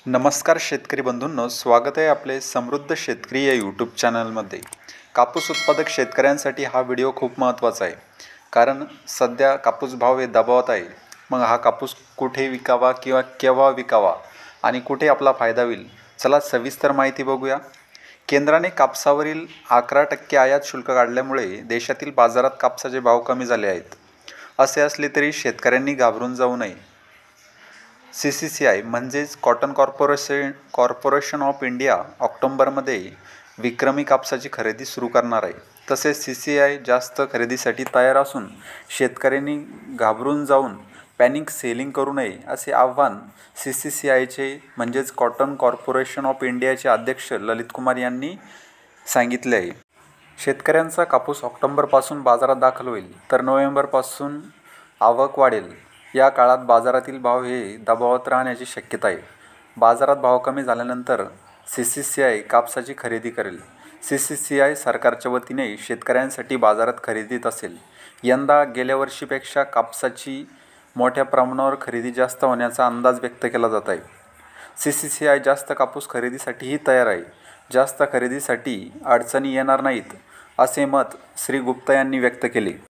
नमस्कार शेतकरी बंधूंनो, स्वागत आहे आपले समृद्ध शेतकरी या यूट्यूब चॅनलमध्ये. कापूस उत्पादक शेतकऱ्यांसाठी हा व्हिडिओ खूप महत्त्वाचा आहे, कारण सध्या कापूस भाव हे दबावात आहे. मग हा कापूस कुठे विकावा किंवा केव्हा विकावा आणि कुठे आपला फायदा होईल, चला सविस्तर माहिती बघूया. केंद्राने कापसावरील 11% आयात शुल्क काढल्यामुळे देशातील बाजारात कापसाचे भाव कमी झाले आहेत. असे असले तरी शेतकऱ्यांनी घाबरून जाऊ नये. CCCI म्हणजेच कॉटन कॉर्पोरेशन ऑफ इंडिया ऑक्टोबरमध्ये विक्रमी कापसाची खरेदी सुरू करणार आहे. तसेच CCI जास्त खरेदीसाठी तयार असून शेतकऱ्यांनी घाबरून जाऊन पॅनिक सेलिंग करू नये असे आवाहन CCCIचे म्हणजेच कॉटन कॉर्पोरेशन ऑफ इंडियाचे अध्यक्ष ललित कुमार यांनी सांगितले आहे. शेतकऱ्यांचा कापूस ऑक्टोबरपासून बाजारात दाखल होईल तर नोव्हेंबरपासून आवक वाढेल. या काळात बाजारातील भाव हे दबावात राहण्याची शक्यता आहे. बाजारात भाव कमी झाल्यानंतर CCCI कापसाची खरेदी करेल. CCCI सरकारच्या वतीने शेतकऱ्यांसाठी बाजारात खरेदीत असेल. यंदा गेल्या वर्षीपेक्षा कापसाची मोठ्या प्रमाणावर खरेदी जास्त होण्याचा अंदाज व्यक्त केला जात आहे. CCCI जास्त कापूस खरेदीसाठीही तयार आहे. जास्त खरेदीसाठी अडचणी येणार नाहीत, असे मत श्री गुप्ता यांनी व्यक्त केले.